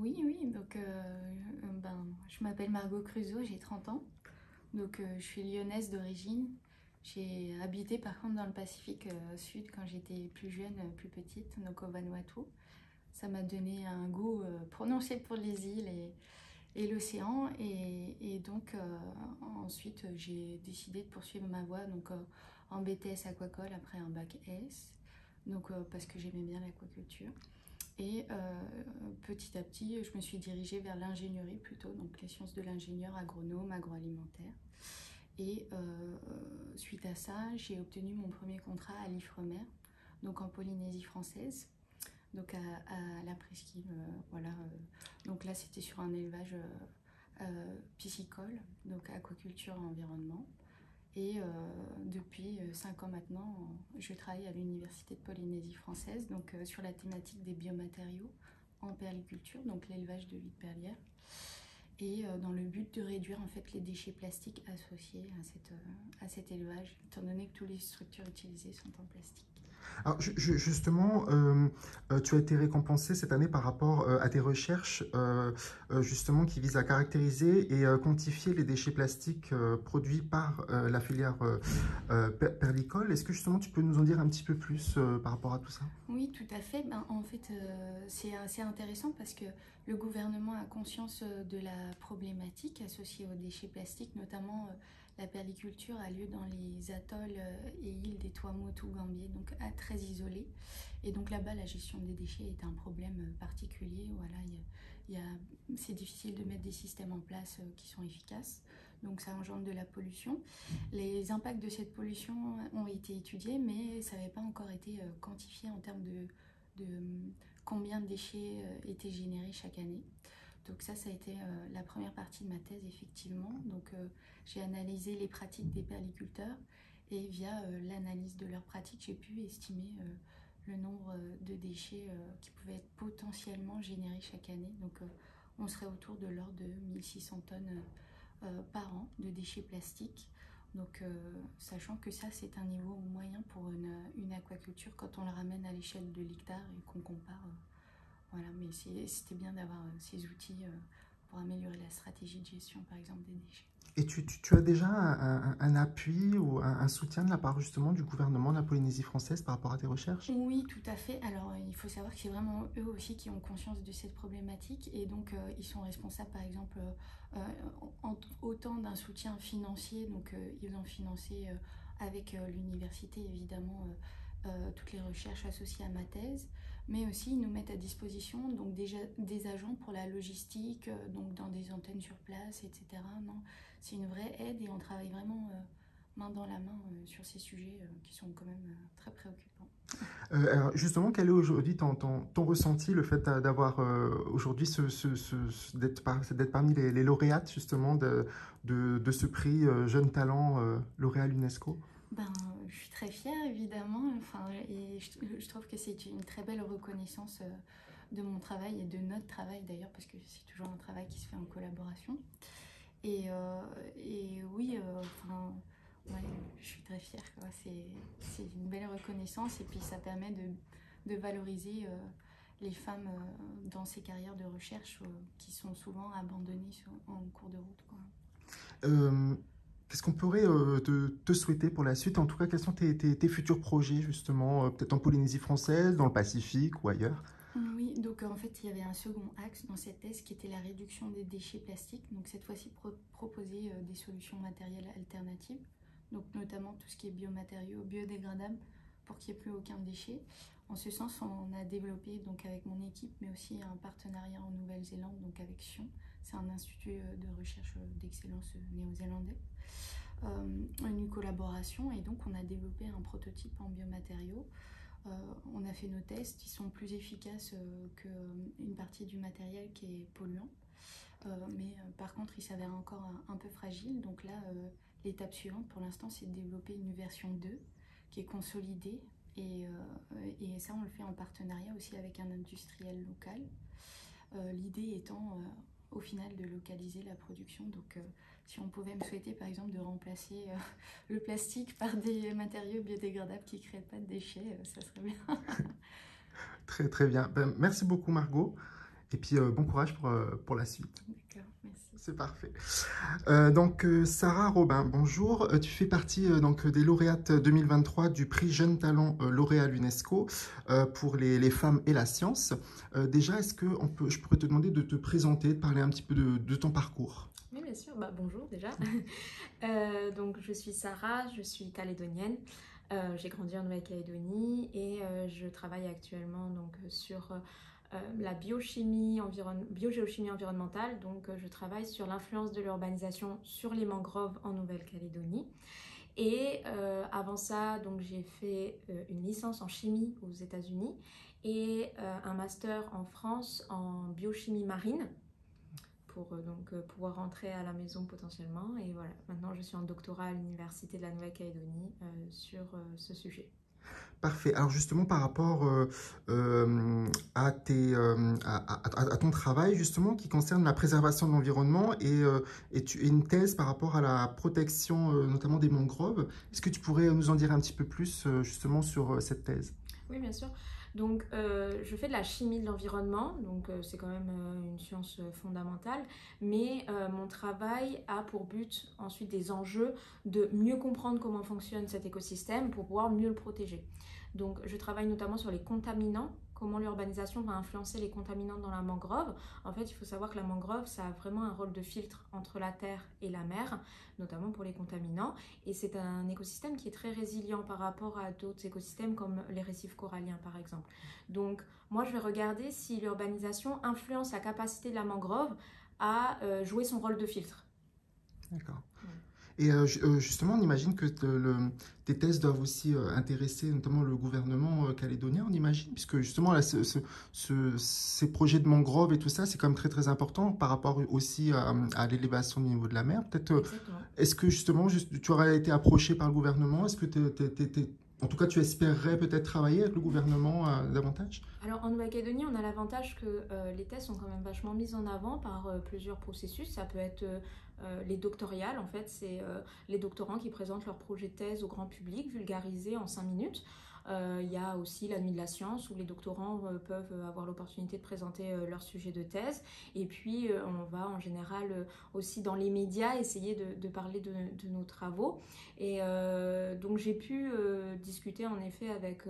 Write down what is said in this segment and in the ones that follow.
Oui, oui, donc je m'appelle Margot Cruzo, j'ai 30 ans. Donc je suis lyonnaise d'origine. J'ai habité par contre dans le Pacifique Sud quand j'étais plus jeune, plus petite, donc au Vanuatu. Ça m'a donné un goût prononcé pour les îles et l'océan. Et donc ensuite j'ai décidé de poursuivre ma voie donc, en BTS aquacole après un bac S. Donc parce que j'aimais bien l'aquaculture. Et petit à petit, je me suis dirigée vers l'ingénierie plutôt, donc les sciences de l'ingénieur, agronome, agroalimentaire. Et suite à ça, j'ai obtenu mon premier contrat à l'Ifremer, donc en Polynésie française, donc à la presqu'île. Voilà. Donc là, c'était sur un élevage piscicole, donc aquaculture et environnement. Et depuis 5 ans maintenant, je travaille à l'Université de Polynésie française, donc sur la thématique des biomatériaux en perliculture, donc l'élevage de vie de perlière, et dans le but de réduire en fait les déchets plastiques associés à cet élevage, étant donné que toutes les structures utilisées sont en plastique. Alors, justement, tu as été récompensé cette année par rapport à tes recherches justement qui visent à caractériser et quantifier les déchets plastiques produits par la filière perlicole. Est-ce que justement tu peux nous en dire un petit peu plus par rapport à tout ça? Oui, tout à fait. En fait, c'est assez intéressant parce que le gouvernement a conscience de la problématique associée aux déchets plastiques, notamment la perliculture a lieu dans les atolls et îles des Tuamotu-Gambier, donc très isolés. Et donc là-bas, la gestion des déchets est un problème particulier. Voilà, c'est difficile de mettre des systèmes en place qui sont efficaces. Donc ça engendre de la pollution. Les impacts de cette pollution ont été étudiés, mais ça n'avait pas encore été quantifié en termes de combien de déchets étaient générés chaque année. Donc ça a été la première partie de ma thèse, effectivement. Donc j'ai analysé les pratiques des perliculteurs et via l'analyse de leurs pratiques, j'ai pu estimer le nombre de déchets qui pouvaient être potentiellement générés chaque année. Donc on serait autour de l'ordre de 1600 tonnes par an de déchets plastiques. Donc, sachant que ça, c'est un niveau moyen pour une aquaculture quand on le ramène à l'échelle de l'hectare et qu'on compare. Voilà, mais c'était bien d'avoir ces outils pour améliorer la stratégie de gestion, par exemple, des déchets. Et tu as déjà un appui ou un soutien de la part justement du gouvernement de la Polynésie française par rapport à tes recherches? Oui, tout à fait. Alors, il faut savoir que c'est vraiment eux aussi qui ont conscience de cette problématique et donc ils sont responsables, par exemple, autant d'un soutien financier. Donc, ils ont financé avec l'université, évidemment, toutes les recherches associées à ma thèse, mais aussi ils nous mettent à disposition donc déjà des agents pour la logistique, donc dans des antennes sur place, etc. Non, c'est une vraie aide et on travaille vraiment main dans la main sur ces sujets qui sont quand même très préoccupants. Alors justement, quel est aujourd'hui ton ressenti, le fait d'avoir aujourd'hui d'être parmi les lauréates justement de ce prix Jeune Talent lauréat l'UNESCO? Ben, je suis très fière évidemment, enfin, et je trouve que c'est une très belle reconnaissance de mon travail et de notre travail d'ailleurs, parce que c'est toujours un travail qui se fait en collaboration. Et oui, enfin, ouais, je suis très fière, quoi. C'est une belle reconnaissance et puis ça permet de valoriser les femmes dans ces carrières de recherche qui sont souvent abandonnées en cours de route, quoi. Euh, Qu'est-ce qu'on pourrait te souhaiter pour la suite? En tout cas, quels sont tes futurs projets justement, peut-être en Polynésie française, dans le Pacifique ou ailleurs? Oui, donc en fait, il y avait un second axe dans cette thèse qui était la réduction des déchets plastiques. Donc cette fois-ci, proposer des solutions matérielles alternatives, donc notamment tout ce qui est biomatériaux biodégradables pour qu'il n'y ait plus aucun déchet. En ce sens, on a développé donc avec mon équipe, mais aussi un partenariat en Nouvelle-Zélande, donc avec Sion. C'est un institut de recherche d'excellence néo-zélandais. Une collaboration et donc on a développé un prototype en biomatériaux. On a fait nos tests, ils sont plus efficaces qu'une partie du matériel qui est polluant. Mais par contre, il s'avère encore un peu fragile. Donc là, l'étape suivante pour l'instant, c'est de développer une version 2 qui est consolidée. Et ça, on le fait en partenariat aussi avec un industriel local. L'idée étant au final de localiser la production. Donc si on pouvait me souhaiter par exemple de remplacer le plastique par des matériaux biodégradables qui ne créent pas de déchets, ça serait bien. Très très bien. Ben, merci beaucoup Margot. Et puis, bon courage pour la suite. D'accord, merci. C'est parfait. Sarah Robin, bonjour. Tu fais partie des lauréates 2023 du prix Jeunes Talents lauréat à l'UNESCO pour les femmes et la science. Déjà, je pourrais te demander de te présenter, de parler un petit peu de ton parcours? Oui, bien sûr. Bonjour déjà. Donc, je suis Sarah, je suis calédonienne. J'ai grandi en Nouvelle-Calédonie et je travaille actuellement sur la biogéochimie environnementale. Donc, je travaille sur l'influence de l'urbanisation sur les mangroves en Nouvelle-Calédonie. Et avant ça, donc, j'ai fait une licence en chimie aux États-Unis et un master en France en biochimie marine pour pouvoir rentrer à la maison potentiellement. Et voilà, maintenant je suis en doctorat à l'Université de la Nouvelle-Calédonie sur ce sujet. Parfait. Alors justement, par rapport à ton travail, justement, qui concerne la préservation de l'environnement et une thèse par rapport à la protection, notamment des mangroves, est-ce que tu pourrais nous en dire un petit peu plus, justement, sur cette thèse? Oui, bien sûr. Donc, je fais de la chimie de l'environnement, donc c'est quand même une science fondamentale, mais mon travail a pour but ensuite des enjeux de mieux comprendre comment fonctionne cet écosystème pour pouvoir mieux le protéger. Donc, je travaille notamment sur les contaminants, comment l'urbanisation va influencer les contaminants dans la mangrove. En fait, il faut savoir que la mangrove, ça a vraiment un rôle de filtre entre la terre et la mer, notamment pour les contaminants. Et c'est un écosystème qui est très résilient par rapport à d'autres écosystèmes comme les récifs coralliens, par exemple. Donc, moi, je vais regarder si l'urbanisation influence la capacité de la mangrove à jouer son rôle de filtre. D'accord. Et justement, on imagine que tes thèses doivent aussi intéresser notamment le gouvernement calédonien, on imagine, puisque justement, là, ces projets de mangroves et tout ça, c'est quand même très très important par rapport aussi à l'élévation du niveau de la mer. Peut-être, est-ce que justement, tu aurais été approché par le gouvernement? Est-ce que en tout cas, tu espérerais peut-être travailler avec le gouvernement davantage? Alors en Nouvelle-Calédonie, on a l'avantage que les thèses sont quand même vachement mises en avant par plusieurs processus. Ça peut être les doctorales, en fait, c'est les doctorants qui présentent leur projet de thèse au grand public, vulgarisé en 5 minutes. Il y a aussi la nuit de la science où les doctorants peuvent avoir l'opportunité de présenter leur sujet de thèse. Et puis, on va en général aussi dans les médias essayer de parler de nos travaux. Et donc, j'ai pu discuter en effet avec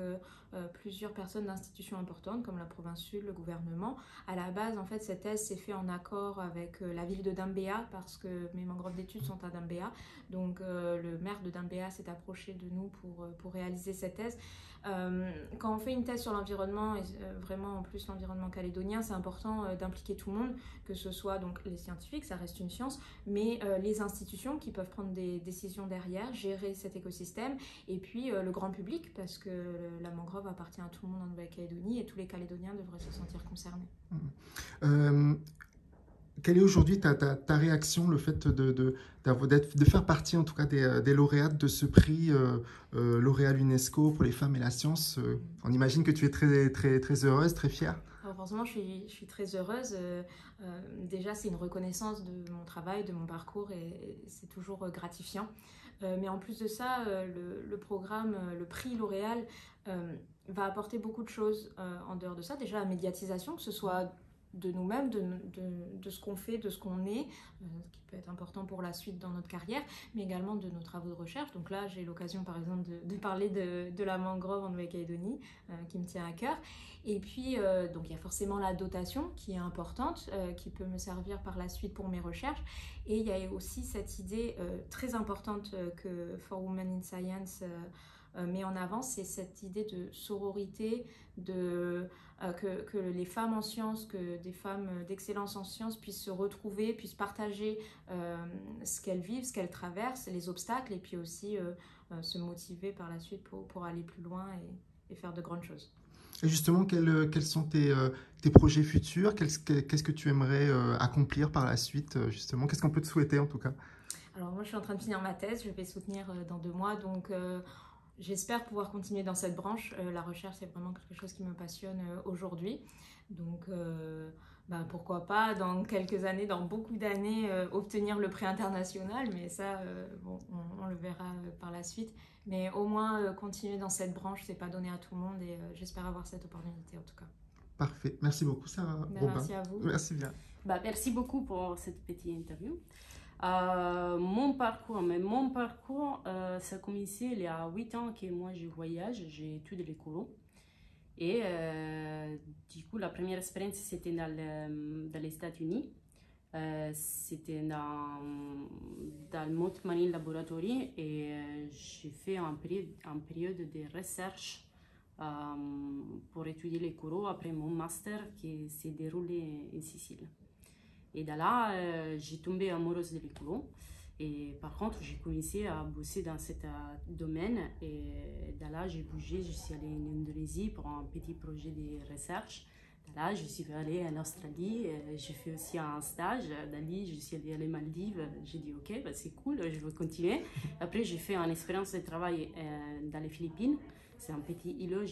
plusieurs personnes d'institutions importantes comme la Province Sud, le gouvernement. À la base, en fait, cette thèse s'est faite en accord avec la ville de Dambéa parce que mes mangroves d'études sont à Dambéa. Donc, le maire de Dambéa s'est approché de nous pour réaliser cette thèse. Quand on fait une thèse sur l'environnement, et vraiment en plus l'environnement calédonien, c'est important d'impliquer tout le monde, que ce soit donc les scientifiques, ça reste une science, mais les institutions qui peuvent prendre des décisions derrière, gérer cet écosystème, et puis le grand public, parce que la mangrove appartient à tout le monde en Nouvelle-Calédonie et tous les Calédoniens devraient se sentir concernés. Quelle est aujourd'hui ta réaction, le fait de faire partie en tout cas des lauréates de ce prix lauréat à l'UNESCO pour les femmes et la science? On imagine que tu es très, très, très heureuse, très fière. Alors forcément, je suis très heureuse. Déjà, c'est une reconnaissance de mon travail, de mon parcours et c'est toujours gratifiant. Mais en plus de ça, le programme, le prix L'Oréal va apporter beaucoup de choses en dehors de ça. Déjà, la médiatisation, que ce soit de nous-mêmes, de ce qu'on fait, de ce qu'on est, qui peut être important pour la suite dans notre carrière, mais également de nos travaux de recherche. Donc là, j'ai l'occasion, par exemple, de parler de la mangrove en Nouvelle-Calédonie, qui me tient à cœur. Et puis, donc il y a forcément la dotation qui est importante, qui peut me servir par la suite pour mes recherches. Et il y a aussi cette idée très importante que For Women in Science met en avant, c'est cette idée de sororité, que les femmes en sciences, que des femmes d'excellence en sciences puissent se retrouver, puissent partager ce qu'elles vivent, ce qu'elles traversent, les obstacles, et puis aussi se motiver par la suite pour aller plus loin et faire de grandes choses. Et justement, quels sont tes projets futurs? Qu'est-ce que tu aimerais accomplir par la suite, justement? Qu'est-ce qu'on peut te souhaiter en tout cas? Alors moi, je suis en train de finir ma thèse, je vais soutenir dans 2 mois, donc j'espère pouvoir continuer dans cette branche. La recherche, c'est vraiment quelque chose qui me passionne aujourd'hui. Donc, pourquoi pas, dans quelques années, dans beaucoup d'années, obtenir le prix international. Mais ça, on le verra par la suite. Mais au moins, continuer dans cette branche, c'est pas donné à tout le monde. Et j'espère avoir cette opportunité, en tout cas. Parfait. Merci beaucoup, Sarah Robin. Merci à vous. Merci bien. Merci beaucoup pour cette petite interview. Mon parcours, ça a commencé il y a 8 ans que moi je voyage, j'étudie les coraux. Et du coup, la première expérience, c'était dans les États-Unis. C'était dans le Mount Marine Laboratory et j'ai fait un période de recherche pour étudier les coraux après mon master qui s'est déroulé en Sicile. Et de là, j'ai tombé amoureuse des coraux. Et par contre, j'ai commencé à bosser dans ce domaine. Et de là, j'ai bougé, je suis allée en Indonésie pour un petit projet de recherche. De là, je suis allée en Australie. J'ai fait aussi un stage. D'Ali, je suis allée aux Maldives. J'ai dit, OK, c'est cool, je veux continuer. Après, j'ai fait une expérience de travail dans les Philippines. C'est un petit îlot.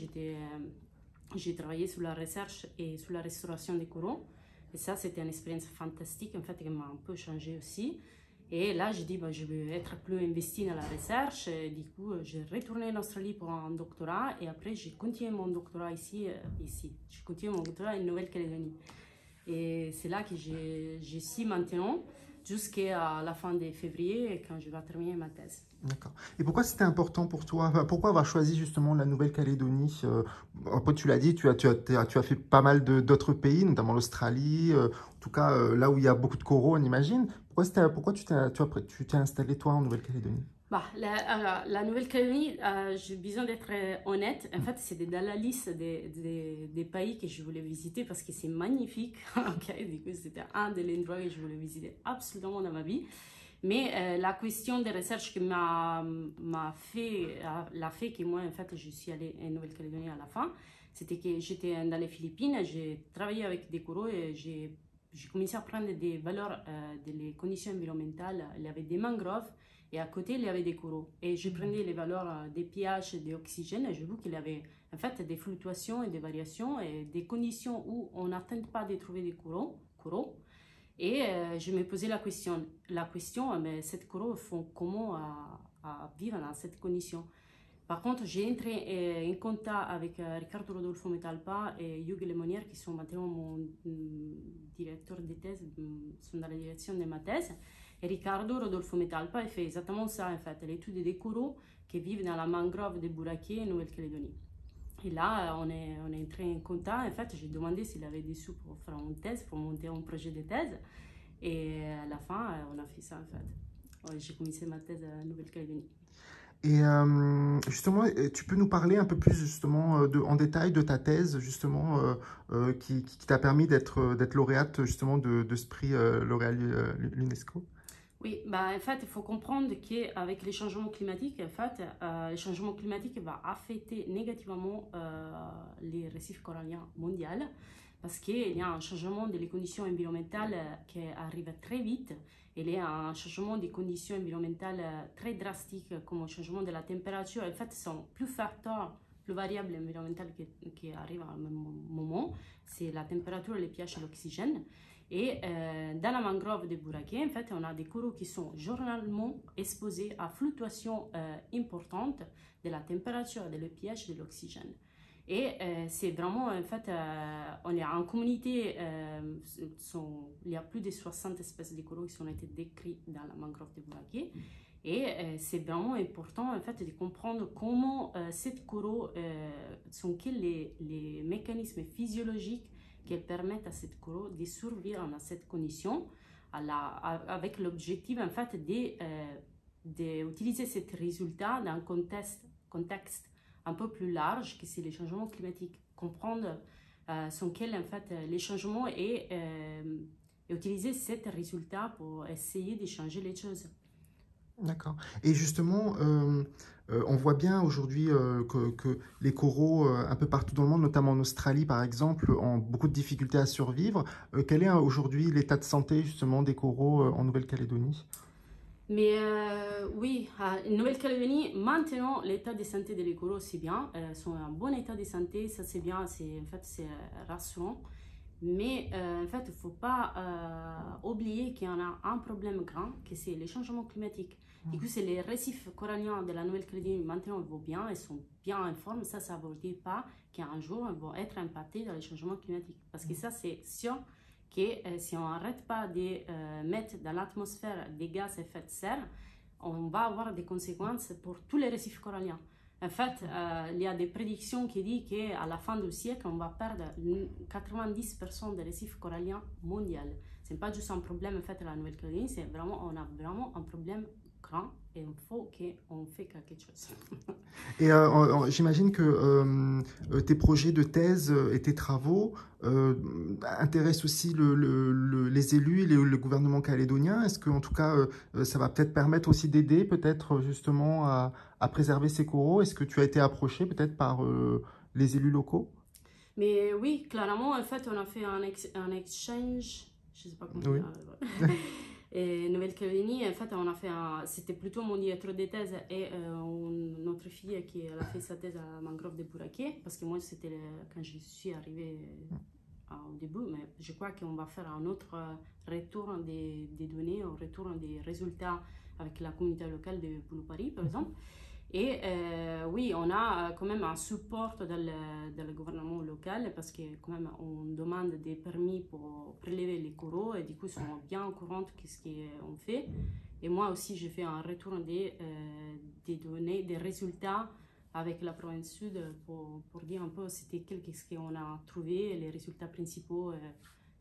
J'ai travaillé sur la recherche et sur la restauration des coraux. Et ça, c'était une expérience fantastique, en fait, qui m'a un peu changé aussi. Et là, j'ai dit, je veux être plus investie dans la recherche. Et du coup, j'ai retourné en Australie pour un doctorat. Et après, j'ai continué mon doctorat ici. J'ai continué mon doctorat en Nouvelle-Calédonie. Et c'est là que je suis maintenant, jusqu'à la fin de février, quand je vais terminer ma thèse. D'accord. Et pourquoi c'était important pour toi? Pourquoi avoir choisi justement la Nouvelle-Calédonie? Après, tu l'as dit, tu as fait pas mal d'autres pays, notamment l'Australie, en tout cas là où il y a beaucoup de coraux, on imagine. Pourquoi tu t'es installé toi en Nouvelle-Calédonie? La Nouvelle-Calédonie, j'ai besoin d'être honnête. En fait, c'était dans la liste des pays que je voulais visiter parce que c'est magnifique. Du coup, c'était un des endroits que je voulais visiter absolument dans ma vie. Mais la question de recherche qui l'a fait que moi, en fait, je suis allée en Nouvelle-Calédonie à la fin, c'était que j'étais dans les Philippines, j'ai travaillé avec des coraux et j'ai commencé à prendre des valeurs des conditions environnementales. Il y avait des mangroves et à côté, il y avait des coraux. Et je prenais les valeurs des pH et de l'oxygène et je vois qu'il y avait en fait des fluctuations et des variations et des conditions où on n'atteint pas de trouver des coraux. Et je me posais la question, mais ces coraux font comment à vivre dans cette condition? Par contre, j'ai entré en contact avec Riccardo Rodolfo Metalpa et Hugues Lemonnier, qui sont maintenant mon directeur de thèse, sont dans la direction de ma thèse. Et Riccardo Rodolfo Metalpa fait exactement ça, en fait, l'étude des coraux qui vivent dans la mangrove de Buraké en Nouvelle-Calédonie. Et là, on est entré en contact. En fait, j'ai demandé s'il avait des sous pour faire une thèse, pour monter un projet de thèse. Et à la fin, on a fait ça, en fait. J'ai commencé ma thèse à Nouvelle-Calédonie. Et justement, tu peux nous parler un peu plus justement en détail de ta thèse justement qui t'a permis d'être lauréate justement de ce prix L'Oréal l'UNESCO? Oui, en fait, il faut comprendre qu'avec les changements climatiques, en fait, le changement climatique va affecter négativement les récifs coralliens mondiaux parce qu'il y a un changement des conditions environnementales qui arrive très vite. Il y a un changement des conditions environnementales très drastique, comme le changement de la température. En fait, ce sont plus facteurs, plus variables environnementales qui arrivent à un même moment. C'est la température, le pH et l'oxygène. Et dans la mangrove de Buraké, en fait, on a des coraux qui sont journellement exposés à fluctuations importantes de la température, de le pH et de l'oxygène. Et c'est vraiment, en fait, on est en communauté, il y a plus de 60 espèces de coraux qui ont été décrites dans la mangrove de Buraké. Et c'est vraiment important, en fait, de comprendre comment ces coraux sont quels les mécanismes physiologiques qui permettent à cette coraux de survivre dans cette condition, avec l'objectif, en fait, d'utiliser ces résultats dans un contexte un peu plus large, que c'est les changements climatiques. Comprendre sont quels, en fait, les changements et utiliser ces résultats pour essayer de changer les choses. D'accord. Et justement, on voit bien aujourd'hui que les coraux, un peu partout dans le monde, notamment en Australie par exemple, ont beaucoup de difficultés à survivre. Quel est aujourd'hui l'état de santé justement des coraux en Nouvelle-Calédonie? Mais oui, en Nouvelle-Calédonie, maintenant, l'état de santé des coraux, c'est bien. Ils sont en bon état de santé, ça c'est bien, en fait, c'est rassurant. Mais en fait, il ne faut pas oublier qu'il y en a un problème grand, que c'est les changements climatiques. Du coup, c'est les récifs coralliens de la Nouvelle-Calédonie. Maintenant, ils vont bien, ils sont bien en forme. Ça ne veut dire pas qu'un jour, ils vont être impactés dans les changements climatiques. Parce que ça, c'est sûr que si on n'arrête pas de mettre dans l'atmosphère des gaz à effet de serre, on va avoir des conséquences pour tous les récifs coralliens. En fait, il y a des prédictions qui disent qu'à la fin du siècle, on va perdre 90% des récifs coralliens mondiaux. Ce n'est pas juste un problème en fait à la Nouvelle-Calédonie, on a vraiment un problème grand et il faut qu'on fasse quelque chose. Et j'imagine que tes projets de thèse et tes travaux intéressent aussi les élus et le gouvernement calédonien. Est-ce que, en tout cas, ça va peut-être permettre aussi d'aider peut-être justement à préserver ces coraux? Est-ce que tu as été approché peut-être par les élus locaux? Mais oui, clairement, en fait, on a fait un exchange, je ne sais pas comment oui. dire. Et Nouvelle-Calédonie, en fait, c'était plutôt mon directeur de thèse et notre fille qui a fait sa thèse à Mangrove de Bouraké, parce que moi, c'était quand je suis arrivée au début, mais je crois qu'on va faire un autre retour des données, un retour des résultats avec la communauté locale de Boulou-Paris, par exemple. Et oui, on a quand même un support dans le gouvernement local parce que quand même on demande des permis pour prélever les coraux et du coup ils sont bien au courant de ce qu'on fait. Et moi aussi j'ai fait un retour des données, des résultats avec la province sud pour dire un peu c'était qu'est-ce qu'on a trouvé, les résultats principaux.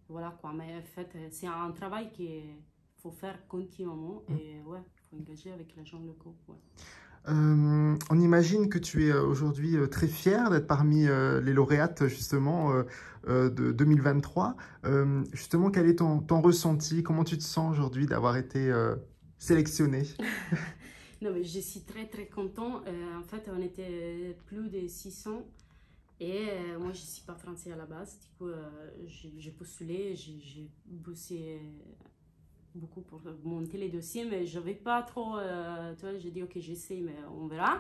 Voilà quoi, mais en fait c'est un travail qu'il faut faire continuellement et ouais, il faut engager avec les gens locaux. Ouais. On imagine que tu es aujourd'hui très fière d'être parmi les lauréates justement de 2023. Justement, quel est ton ressenti? Comment tu te sens aujourd'hui d'avoir été sélectionnée? Non, mais je suis très très content. En fait, on était plus de 600 et moi je ne suis pas français à la base. Du coup, j'ai postulé, j'ai bossé beaucoup pour monter les dossiers, mais je n'avais pas trop, tu vois, j'ai dit ok j'essaie, mais on verra.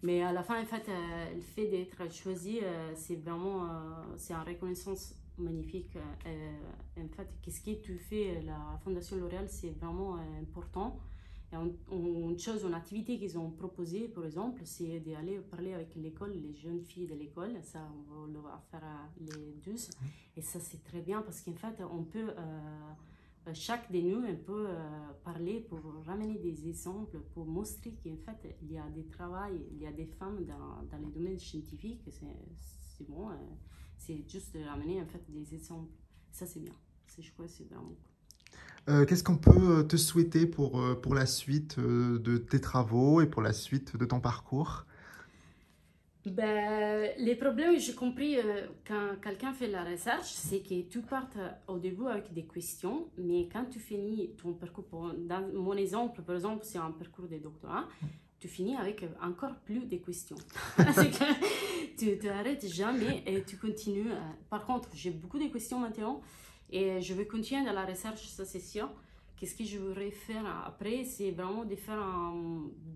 Mais à la fin, en fait, le fait d'être choisi, c'est vraiment, c'est une reconnaissance magnifique. En fait, qu'est-ce que tu fais, la Fondation L'Oréal, c'est vraiment important. Et une activité qu'ils ont proposée, par exemple, c'est d'aller parler avec l'école, les jeunes filles de l'école. Ça, on va faire les 12. Et ça, c'est très bien parce qu'en fait, on peut... chaque de nous on peut parler pour ramener des exemples, pour montrer qu'en fait il y a des travaux, il y a des femmes dans les domaines scientifiques, c'est bon, c'est juste de ramener en fait des exemples. Ça c'est bien, je crois que c'est vraiment cool. Qu'est-ce qu'on peut te souhaiter pour la suite de tes travaux et pour la suite de ton parcours? Ben, les problèmes, j'ai compris quand quelqu'un fait la recherche, c'est que tu pars au début avec des questions, mais quand tu finis ton parcours, dans mon exemple, par exemple, c'est un parcours de doctorat, tu finis avec encore plus de questions. C'est que tu t'arrêtes jamais et tu continues. Par contre, j'ai beaucoup de questions maintenant et je vais continuer dans la recherche, ça c'est sûr. Qu'est-ce que je voudrais faire après? C'est vraiment de faire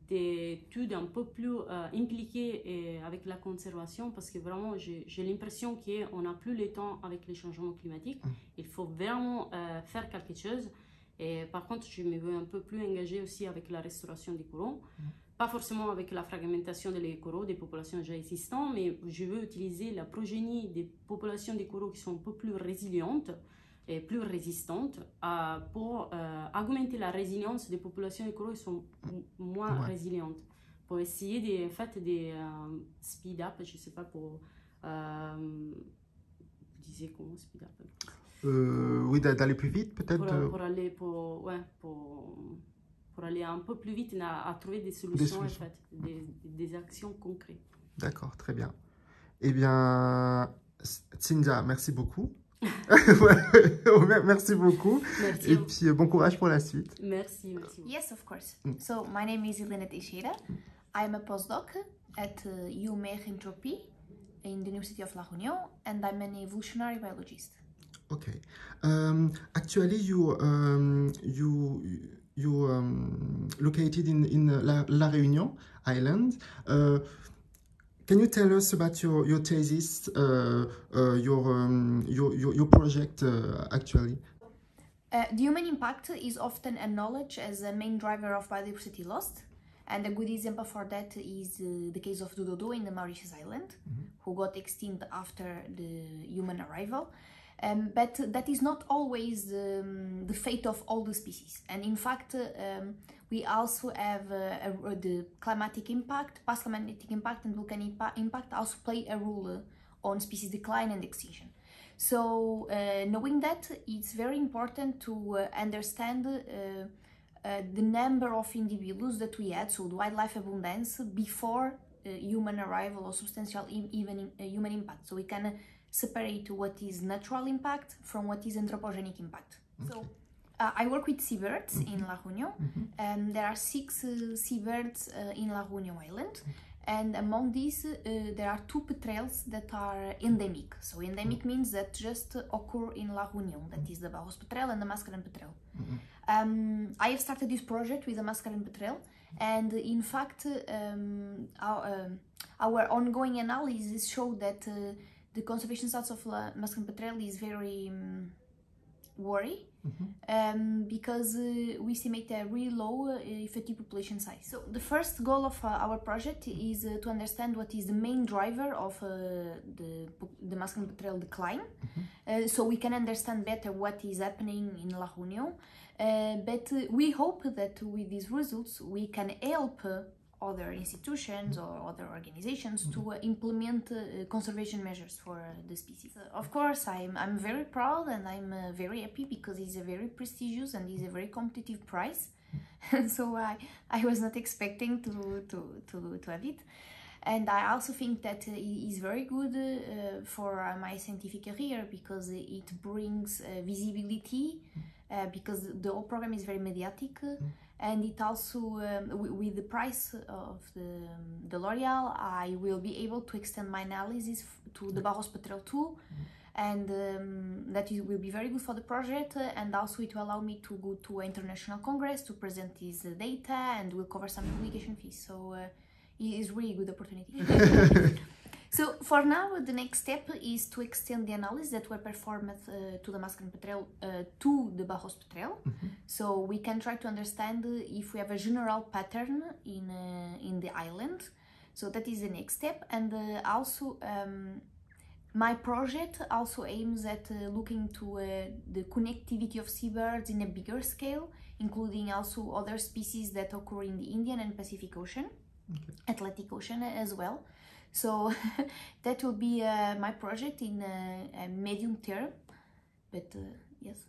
des études un peu plus impliquées avec la conservation parce que vraiment j'ai l'impression qu'on n'a plus le temps avec les changements climatiques. Il faut vraiment faire quelque chose. Et par contre, je me veux un peu plus engagée aussi avec la restauration des coraux. Pas forcément avec la fragmentation des coraux, des populations déjà existantes, mais je veux utiliser la progénie des populations de coraux qui sont un peu plus résilientes et plus résistantes pour augmenter la résilience des populations de coraux qui sont moins résilientes. Pour essayer de faire des speed up, je ne sais pas pour... vous disiez comment speed up? Oui, d'aller plus vite peut-être. Pour aller un peu plus vite à trouver des solutions, en fait, des actions concrètes. D'accord, très bien. Eh bien, Cynthia, merci beaucoup. Merci beaucoup. Merci. Et puis bon courage pour la suite. Merci. Yes, of course. So my name is Helena Teixeira. I'm a postdoc at UMER Entropy in the University of La Réunion, and I'm an evolutionary biologist. Okay. Actually, you located in La Réunion Island. Can you tell us about your thesis, your project actually? The human impact is often acknowledged as a main driver of biodiversity loss, and a good example for that is the case of Dodo in the Mauritius Island, who got extinct after the human arrival. But that is not always the fate of all the species, and in fact we also have the climatic impact, past climatic impact and volcanic impact also play a role on species decline and extinction. So knowing that, it's very important to understand the number of individuals that we had, so the wildlife abundance before human arrival or substantial even human impact, so we can separate what is natural impact from what is anthropogenic impact. Okay. So I work with seabirds in La Reunion, and there are 6 seabirds in La Reunion Island, and among these there are 2 petrels that are endemic. So endemic means that just occur in La Reunion, that is the Barros petrel and the mascaran petrel. I have started this project with the mascaran petrel, and in fact our ongoing analysis showed that the conservation status of mascaran petrel is very worry, because we estimate a really low effective population size. So the first goal of our project is to understand what is the main driver of the mascaran petrel decline, so we can understand better what is happening in La Reunion. But we hope that with these results we can help other institutions or other organizations to implement conservation measures for the species. Of course, I'm very proud and I'm very happy because it's a very prestigious and it's a very competitive prize. So I was not expecting to have it. And I also think that it is very good for my scientific career because it brings visibility, because the whole program is very mediatic. And it also, with the price of the L'Oreal, I will be able to extend my analysis to the Barros petrel too, and that will be very good for the project, and also it will allow me to go to an international congress to present this data, and will cover some publication fees, so it is really good opportunity. So for now, the next step is to extend the analysis that were performed to the mascaran petrel to the Barros petrel. So we can try to understand if we have a general pattern in the island. So that is the next step. And also my project also aims at looking to the connectivity of seabirds in a bigger scale, including also other species that occur in the Indian and Pacific Ocean, Atlantic Ocean as well. So that will be my project in a medium term, but yes.